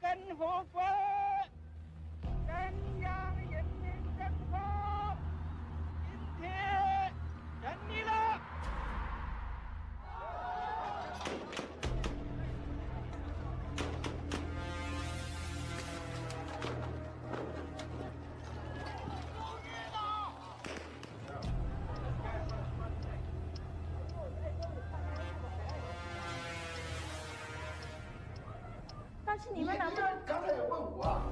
跟后滚，中央人民政府今天胜利了。但是你们难道刚才要问我啊，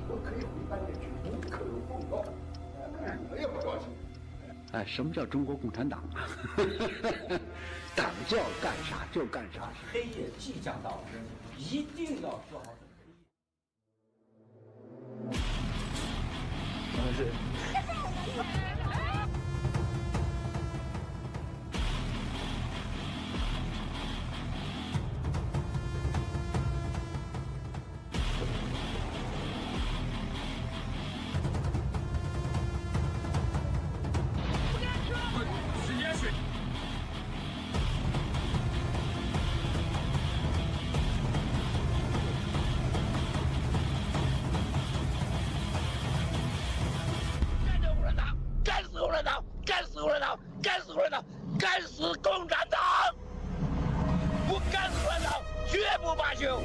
我可以回半点去，无可奉告，我也不高兴。哎，什么叫中国共产党啊？党叫干啥就干啥。黑夜即将到，一定要做好准备。是。干死共产党！干死共产党！不干死共产党，绝不罢休！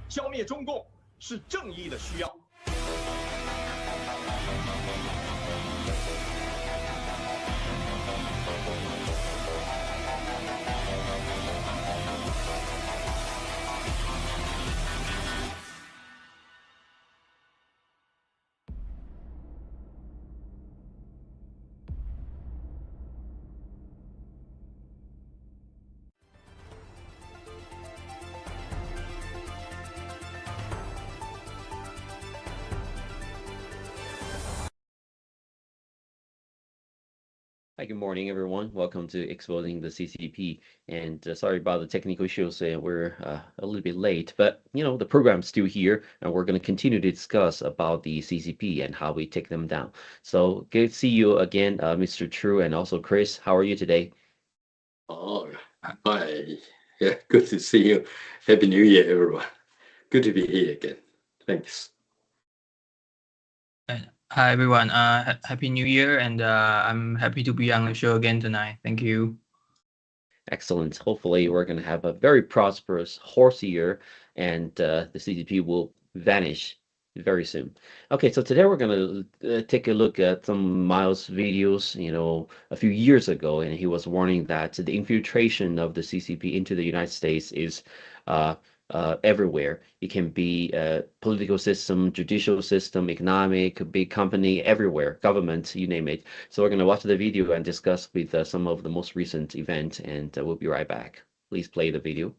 消灭中共是正义的需要。Hi, good morning, everyone. Welcome to Exposing the CCP. And sorry about the technical issues. We're a little bit late, but you know the program's still here, and we're going to continue to discuss about the CCP and how we take them down. So good to see you again, Mr. True, and also Chris. How are you today? Oh, hi. Yeah, good to see you. Happy New Year, everyone. Good to be here again. Thanks. Hi everyone, Happy New Year, and I'm happy to be on the show again tonight. Thank you. Excellent. Hopefully we're going to have a very prosperous horse year, and the CCP will vanish very soon. Okay, so today we're going to take a look at some Miles videos, you know, a few years ago, and he was warning that the infiltration of the CCP into the United States is everywhere. It can be political system, judicial system, economic, big company, everywhere, government, you name it. So we're going to watch the video and discuss with some of the most recent events, and we'll be right back. Please play the video.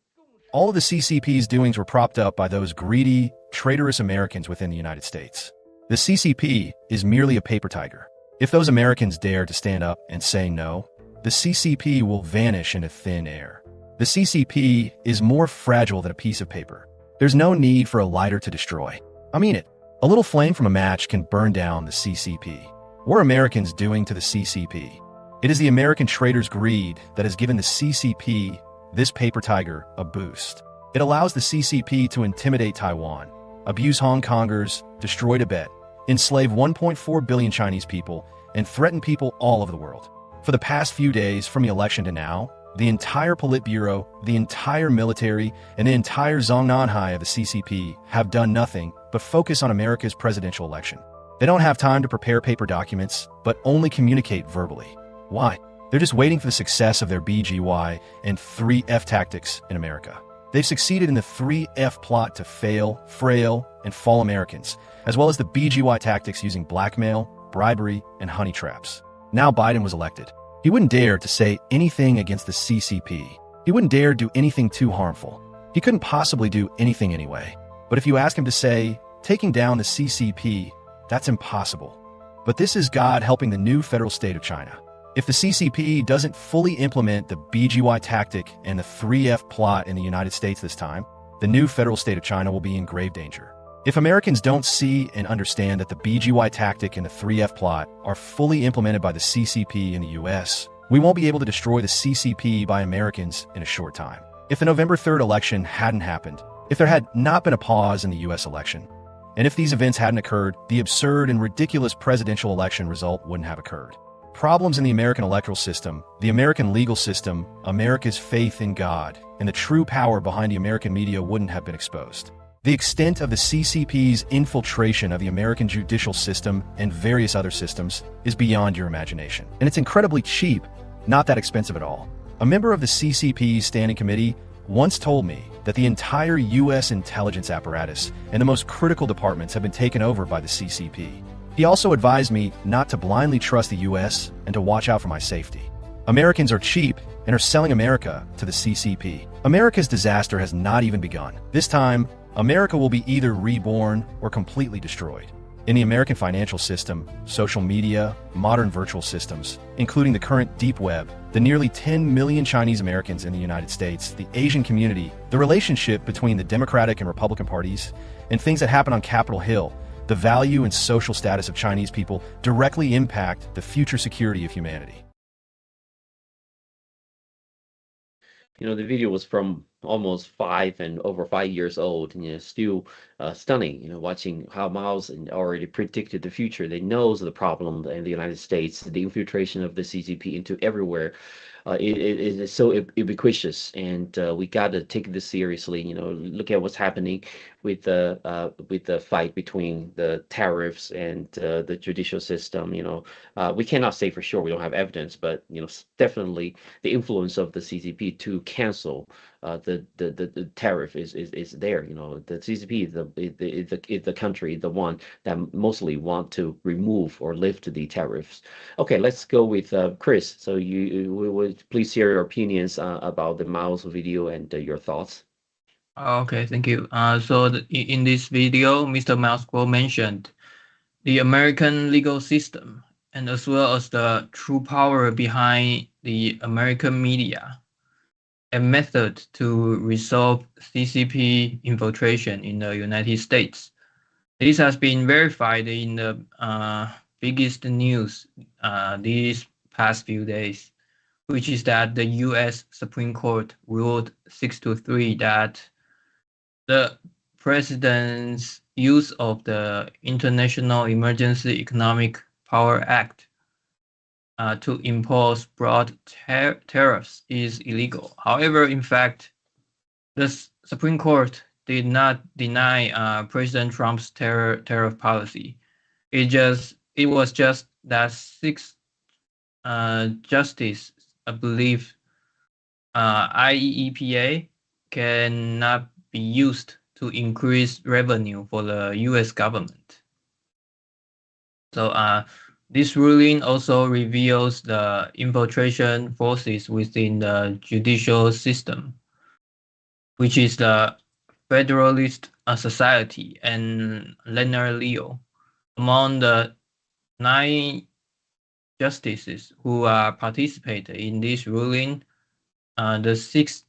All of the CCP's doings were propped up by those greedy, traitorous Americans within the United States. The CCP is merely a paper tiger. If those Americans dare to stand up and say no, the CCP will vanish into thin air. The CCP is more fragile than a piece of paper. There's no need for a lighter to destroy. I mean it. A little flame from a match can burn down the CCP. What are Americans doing to the CCP? It is the American traitors' greed that has given the CCP, this paper tiger, a boost. It allows the CCP to intimidate Taiwan, abuse Hong Kongers, destroy Tibet, enslave 1.4 billion Chinese people, and threaten people all over the world. For the past few days, from the election to now, the entire Politburo, the entire military, and the entire Zongnanhai of the CCP have done nothing but focus on America's presidential election. They don't have time to prepare paper documents, but only communicate verbally. Why? They're just waiting for the success of their BGY and 3F tactics in America. They've succeeded in the 3F plot to fail, frail, and fall Americans, as well as the BGY tactics using blackmail, bribery, and honey traps. Now Biden was elected. He wouldn't dare to say anything against the CCP. He wouldn't dare do anything too harmful. He couldn't possibly do anything anyway. But if you ask him to say, taking down the CCP, that's impossible. But this is God helping the new federal state of China. If the CCP doesn't fully implement the BGY tactic and the 3F plot in the United States this time, the new federal state of China will be in grave danger. If Americans don't see and understand that the BGY tactic and the 3F plot are fully implemented by the CCP in the US, we won't be able to destroy the CCP by Americans in a short time. If the November 3rd election hadn't happened, if there had not been a pause in the US election, and if these events hadn't occurred, the absurd and ridiculous presidential election result wouldn't have occurred. Problems in the American electoral system, the American legal system, America's faith in God, and the true power behind the American media wouldn't have been exposed. The extent of the CCP's infiltration of the American judicial system and various other systems is beyond your imagination. And it's incredibly cheap, not that expensive at all. A member of the CCP's standing committee once told me that the entire US intelligence apparatus and the most critical departments have been taken over by the CCP. He also advised me not to blindly trust the US and to watch out for my safety. Americans are cheap and are selling America to the CCP. America's disaster has not even begun. This time, America will be either reborn or completely destroyed. In the American financial system, social media, modern virtual systems, including the current deep web, the nearly 10 million Chinese Americans in the United States, the Asian community, the relationship between the Democratic and Republican parties, and things that happen on Capitol Hill, the value and social status of Chinese people directly impact the future security of humanity. You know, the video was from almost over 5 years old, and still stunning. Watching how Mao's already predicted the future. They knows the problem in the United States, the infiltration of the CCP into everywhere. It is so ubiquitous, and we got to take this seriously. Look at what's happening with the fight between the tariffs and the judicial system. We cannot say for sure, we don't have evidence, but definitely the influence of the CCP to cancel the tariff is there. The CCP is the country, the one that mostly want to remove or lift the tariffs. Okay, let's go with Chris. So we would please share your opinions about the Mao's video and your thoughts. Okay, thank you. In this video, Mr. Moscow mentioned the American legal system and as well as the true power behind the American media, a method to resolve CCP infiltration in the United States. This has been verified in the biggest news these past few days, which is that the US Supreme Court ruled 6-3 that the president's use of the International Emergency Economic Power Act to impose broad tariffs is illegal. However, in fact, the Supreme Court did not deny President Trump's tariff policy. It was just that six justices believe IEEPA cannot be used to increase revenue for the US government. So this ruling also reveals the infiltration forces within the judicial system, which is the Federalist Society and Leonard Leo. Among the 9 justices who participated in this ruling, the 6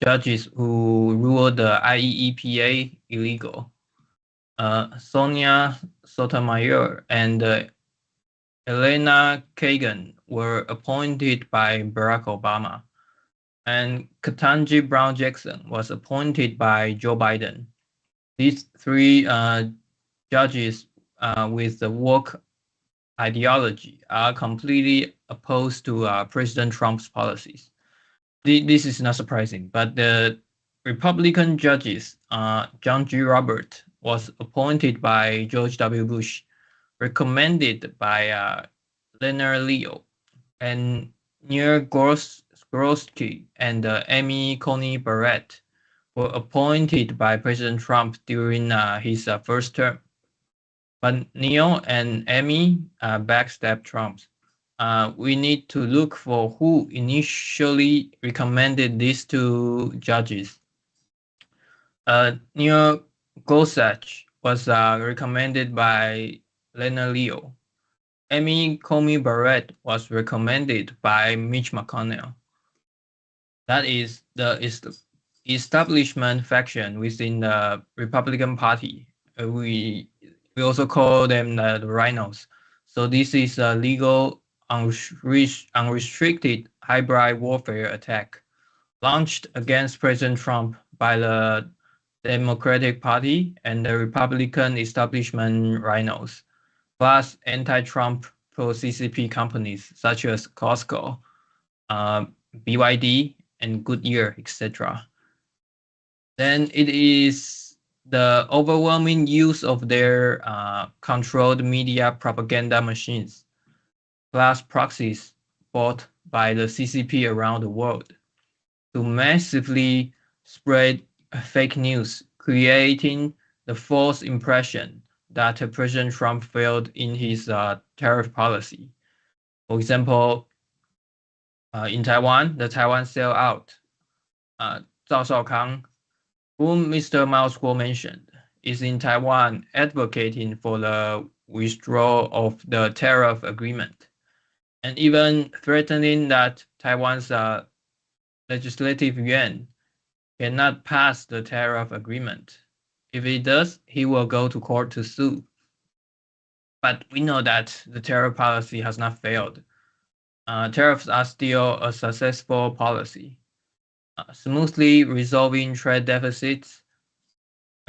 judges who ruled the IEEPA illegal, Sonia Sotomayor and Elena Kagan, were appointed by Barack Obama, and Ketanji Brown Jackson was appointed by Joe Biden. These 3 judges with the woke ideology are completely opposed to President Trump's policies. This is not surprising, but the Republican judges, John G. Roberts, was appointed by George W. Bush, recommended by Leonard Leo, and Neil Gorsuch and Amy Coney Barrett were appointed by President Trump during his first term. But Neil and Amy backstabbed Trump. We need to look for who initially recommended these 2 judges. Neil Gorsuch was recommended by Lena Leo. Amy Comey Barrett was recommended by Mitch McConnell. That is the establishment faction within the Republican Party. We also call them the rhinos. So this is a legal, unrestricted hybrid warfare attack launched against President Trump by the Democratic Party and the Republican establishment rhinos, plus anti-Trump pro-CCP companies such as Costco, BYD, and Goodyear, etc. Then it is the overwhelming use of their controlled media propaganda machines, plus proxies bought by the CCP around the world, to massively spread fake news, creating the false impression that President Trump failed in his tariff policy. For example, in Taiwan, the Taiwan sellout, Zhao Shaokang, whom Mr. Miles Guo mentioned, is in Taiwan advocating for the withdrawal of the tariff agreement, and even threatening that Taiwan's legislative yuan cannot pass the tariff agreement. If it does, he will go to court to sue. But we know that the tariff policy has not failed. Tariffs are still a successful policy, smoothly resolving trade deficits,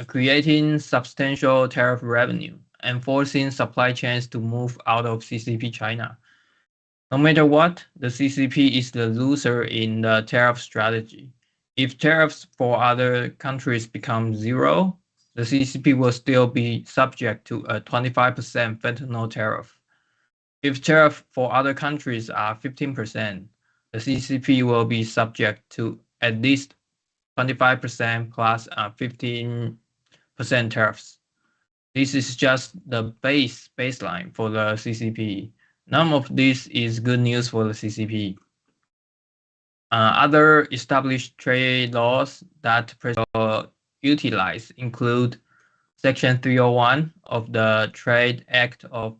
creating substantial tariff revenue, and forcing supply chains to move out of CCP China. No matter what, the CCP is the loser in the tariff strategy. If tariffs for other countries become zero, the CCP will still be subject to a 25% fentanyl tariff. If tariffs for other countries are 15%, the CCP will be subject to at least 25% plus 15% tariffs. This is just the baseline for the CCP. None of this is good news for the CCP. Other established trade laws that utilize include Section 301 of the Trade Act of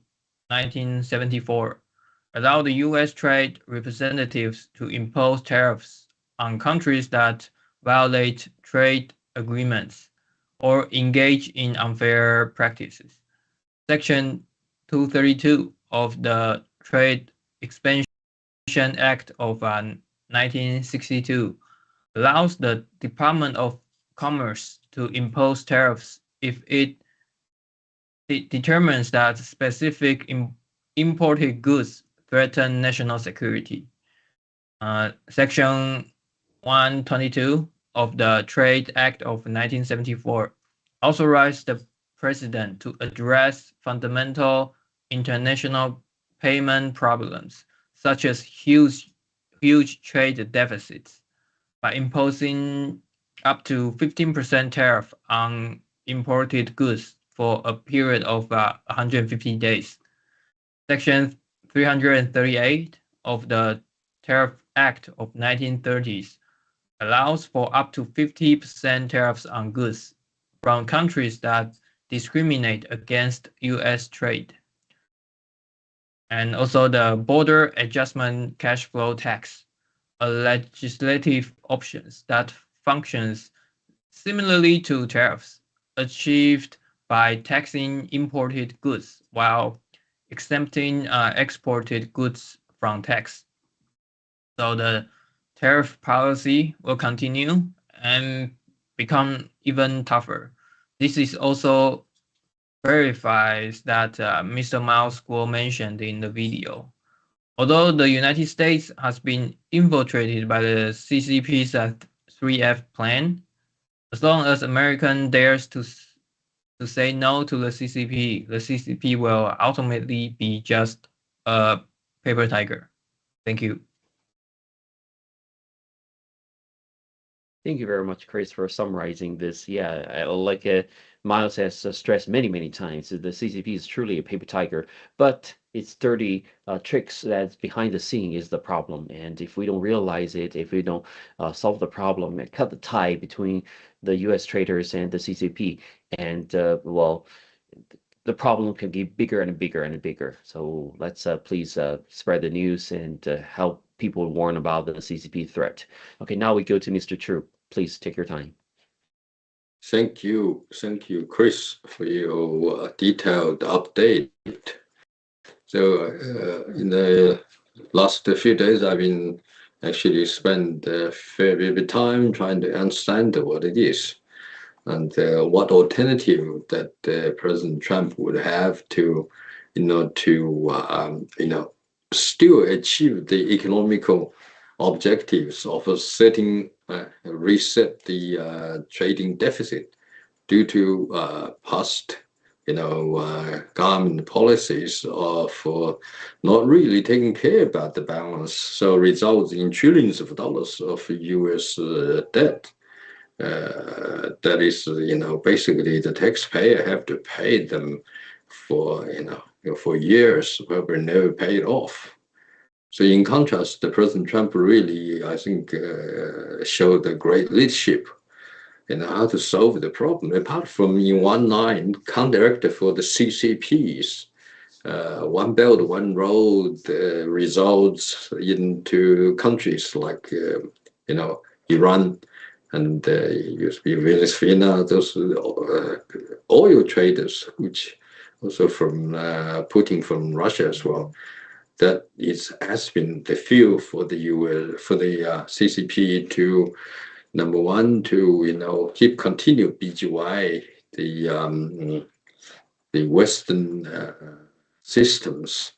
1974, allow the U.S. trade representatives to impose tariffs on countries that violate trade agreements or engage in unfair practices. Section 232 of the Trade Expansion Act of 1962 allows the Department of Commerce to impose tariffs if it determines that specific imported goods threaten national security. Section 122 of the Trade Act of 1974 authorized the president to address fundamental international payment problems, such as huge trade deficits, by imposing up to 15% tariff on imported goods for a period of 150 days. Section 338 of the Tariff Act of 1930s allows for up to 50% tariffs on goods from countries that discriminate against U.S. trade. And also the Border Adjustment Cash Flow Tax, a legislative option that functions similarly to tariffs, achieved by taxing imported goods while exempting exported goods from tax. So the tariff policy will continue and become even tougher. This is also verifies that Mr. Miles Guo mentioned in the video. Although the United States has been infiltrated by the CCP's 3F plan, as long as American dares to say no to the CCP will ultimately be just a paper tiger. Thank you. Thank you very much, Chris, for summarizing this. Yeah, like Miles has stressed many times, the CCP is truly a paper tiger, but its dirty tricks that's behind the scene is the problem. And if we don't realize it, if we don't solve the problem and cut the tie between the U.S. traders and the CCP, and well, the problem can get bigger and bigger and bigger. So let's please spread the news and help people warn about the CCP threat. Okay, now we go to Mr. Chu. Please take your time. Thank you, Chris, for your detailed update. So in the last few days, I've been actually spent a fair bit of time trying to understand what it is and what alternative that President Trump would have to, still achieve the economical objectives of reset the trading deficit due to past government policies of not really taking care about the balance, so results in trillions of dollars of U.S. debt. That is, basically the taxpayer have to pay them for for years, but were never paid off. So in contrast, the President Trump really, I think, showed a great leadership in how to solve the problem. Apart from in one line, counteracted for the CCPs, One Belt, One Road results into countries like, Iran and used to be Venezuela, those oil traders, which also from Putin from Russia as well. That has been the fuel for the CCP to, number one, to continue BGY, the Western systems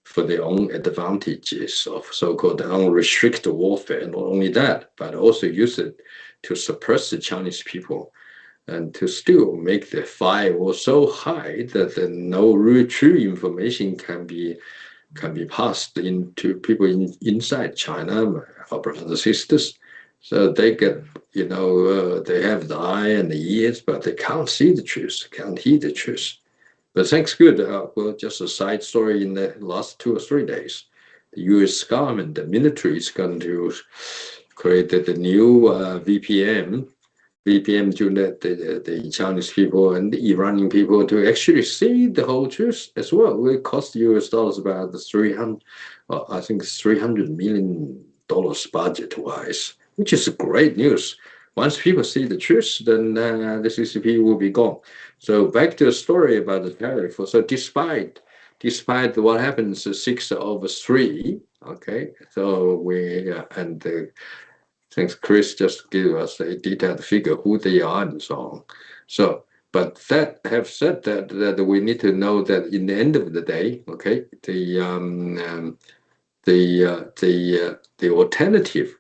for their own advantages of so-called unrestricted warfare. Not only that, but also use it to suppress the Chinese people and to still make the firewall so high that no real true information can be passed into people inside China, our brothers and sisters. So they get, they have the eye and the ears, but they can't see the truth, can't hear the truth. But thanks good. Well, just a side story, in the last 2 or 3 days, the U.S. government, the military, is going to create the new VPN to let the Chinese people and the Iranian people to actually see the whole truth as well. It will cost U.S. dollars about $300 million budget-wise, which is great news. Once people see the truth, then the CCP will be gone. So back to the story about the tariff. So despite what happens 6/3, okay. So thanks, Chris, just give us a detailed figure who they are and so on. So, but that have said that we need to know that in the end of the day, okay, the alternative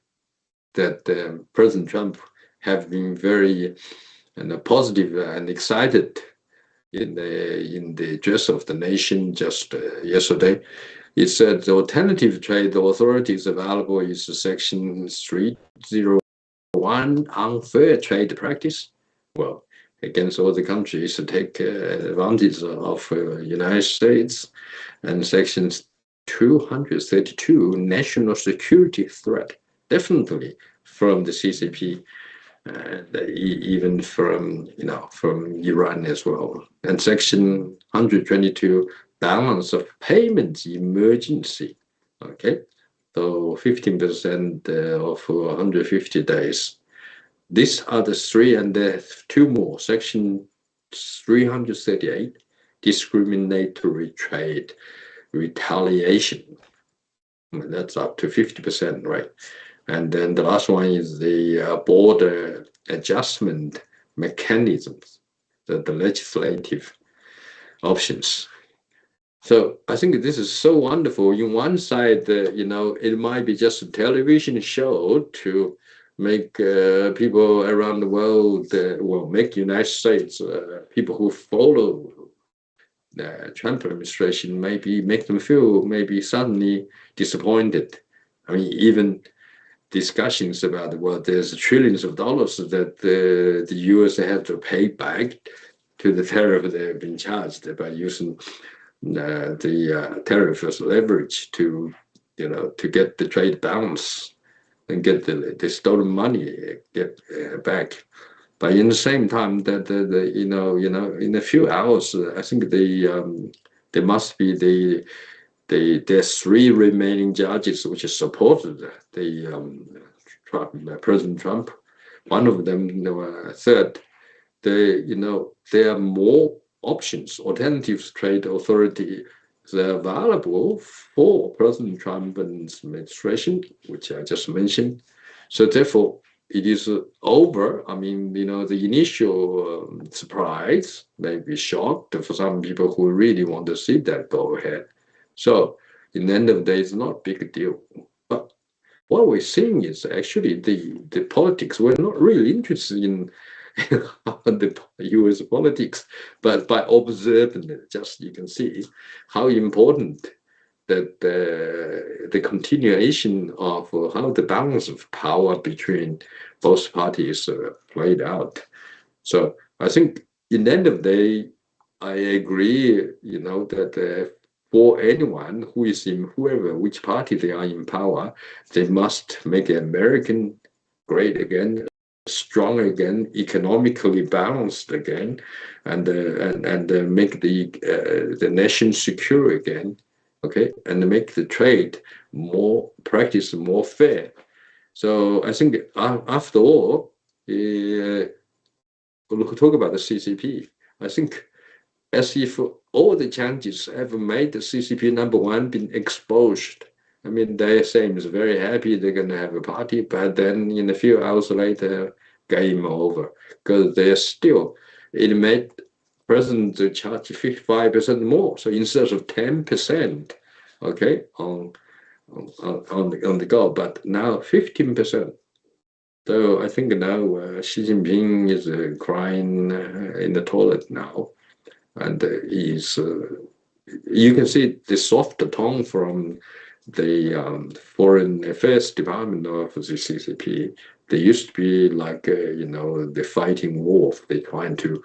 that President Trump have been very positive and excited in the address of the nation just yesterday. It said the alternative trade authorities available is Section 301, unfair trade practice. Well, against all the countries to take advantage of United States, and Section 232, national security threat, definitely from the CCP. And even from Iran as well, and Section 122, balance of payments emergency. Okay, so 15% of 150 days. These are the three, and there are two more. Section 338, discriminatory trade retaliation. That's up to 50%, right? And then the last one is the border adjustment mechanisms, the legislative options. So I think this is so wonderful. In one side, it might be just a television show to make people around the world, make United States, people who follow the Trump administration, maybe make them feel maybe suddenly disappointed. I mean, even discussions about, there's trillions of dollars that the U.S. have to pay back to the tariff they've been charged by using the tariff as leverage to get the trade balance and get the stolen money back. But in the same time, that in a few hours, I think there must be there's 3 remaining judges which supported President Trump. One of them said there are more options, alternative trade authority are available for President Trump's administration, which I just mentioned. So therefore, it is over. I mean, the initial surprise, maybe shock for some people who really want to see that go ahead. So in the end of the day, it's not a big deal. But what we're seeing is actually the politics. We're not really interested in the U.S. politics, but by observing it, just you can see how important that the continuation of how the balance of power between both parties played out. So I think in the end of the day, I agree, that for anyone who is in which party they are in power, they must make American great again, strong again, economically balanced again, and make the nation secure again. Okay, and make the trade more fair. So I think after all, we'll talk about the CCP. I think as if all the changes have made the CCP #1 been exposed. I mean, they seem very happy they're going to have a party, but then in a few hours later, game over, because it made President to charge 55% more. So instead of 10%, okay, on the go, but now 15%. So I think now Xi Jinping is crying in the toilet now, and you can see the soft tone from the Foreign Affairs Department of the CCP. They used to be like the fighting wolf. They're trying to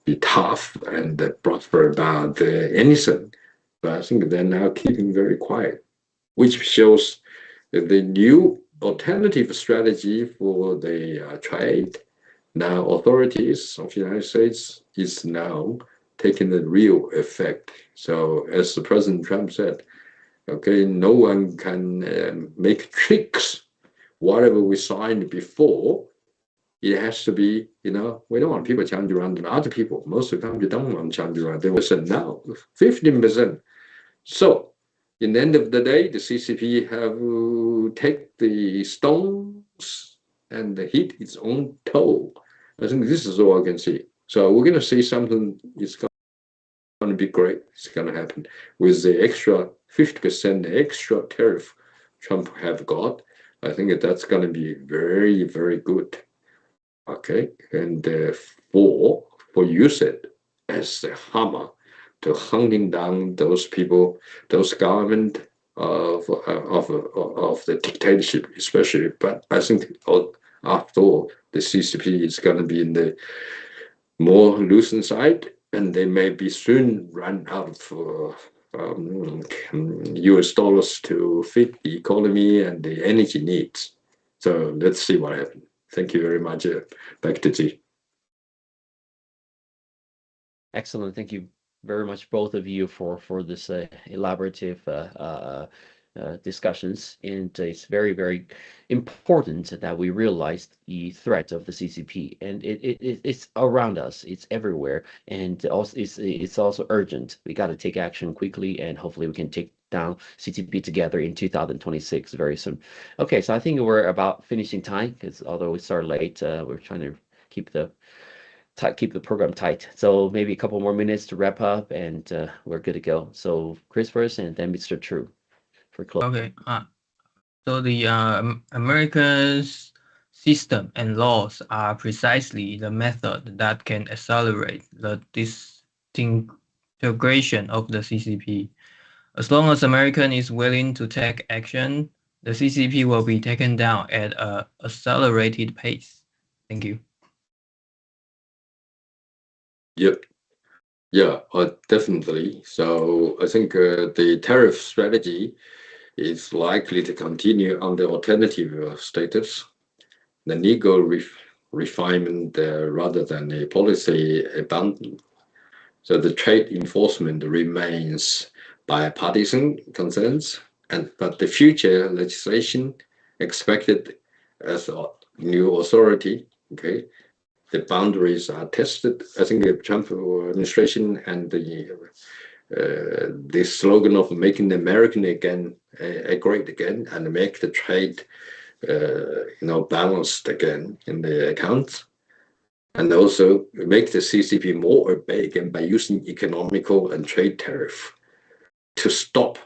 be tough and prosper about anything, but I think they're now keeping very quiet, which shows that the new alternative strategy for the trade. Now authorities of the United States is now taking the real effect. So as the President Trump said, okay, no one can make tricks. Whatever we signed before, it has to be, we don't want people challenging around other people. Most of the time, we don't want challenge around. They will say now, 15%. So, in the end of the day, the CCP have take the stones and hit its own toe. I think this is all I can see. So we're going to see something. It's going to be great. It's going to happen with the extra 50% extra tariff Trump have got. I think that's going to be very, very good. Okay, and for use it as a hammer to hunting down those people, those government of the dictatorship, especially. But I think after all, the CCP is going to be in the more loosened side, and they may be soon run out of US dollars to feed the economy and the energy needs. So let's see what happens. Thank you very much. Back to G. Excellent. Thank you very much, both of you, for this elaborative discussions. And it's very, very important that we realize the threat of the CCP, and it's around us. It's everywhere, and also it's also urgent. We got to take action quickly, and hopefully we can take down CCP together in 2026 very soon. Okay, so I think we're about finishing time, because although we started late, we're trying to keep the program tight. So maybe a couple more minutes to wrap up, and we're good to go. So Chris first, and then Mr. True for close. Okay. So the America's system and laws are precisely the method that can accelerate the disintegration of the CCP. As long as American is willing to take action, the CCP will be taken down at an accelerated pace. Thank you. Yep. Yeah, definitely. So I think the tariff strategy is likely to continue on the alternative status. The legal refinement rather than a policy abandonment. So the trade enforcement remains bipartisan concerns, but the future legislation expected as a new authority, okay, the boundaries are tested. I think the Trump administration and the slogan of making American again, great again, and make the trade, balanced again in the accounts, and also make the CCP more obey again by using economical and trade tariff to stop,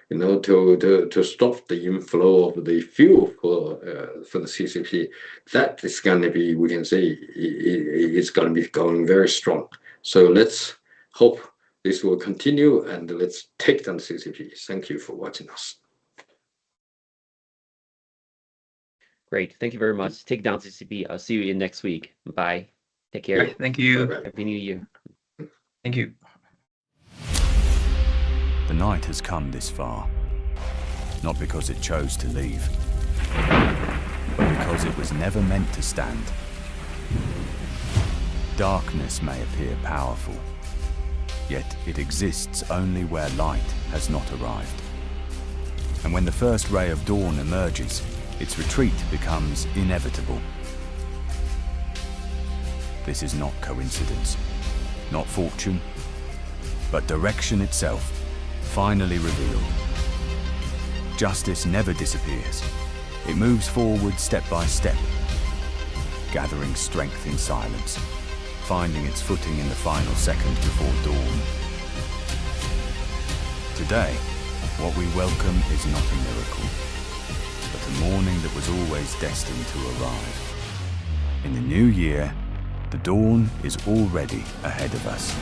to stop the inflow of the fuel for the CCP. That is going to be, we can say, it's going to be going very strong. So let's hope this will continue, and let's take down the CCP. Thank you for watching us. Great. Thank you very much. Take down CCP. I'll see you in next week. Bye. Take care. Yeah, thank you. Bye-bye. Happy New Year. Thank you. The night has come this far, not because it chose to leave, but because it was never meant to stand. Darkness may appear powerful, yet it exists only where light has not arrived. And when the first ray of dawn emerges, its retreat becomes inevitable. This is not coincidence, not fortune, but direction itself, finally revealed. Justice never disappears. It moves forward step by step, gathering strength in silence, finding its footing in the final seconds before dawn. Today, what we welcome is not a miracle, but a morning that was always destined to arrive. In the new year, the dawn is already ahead of us.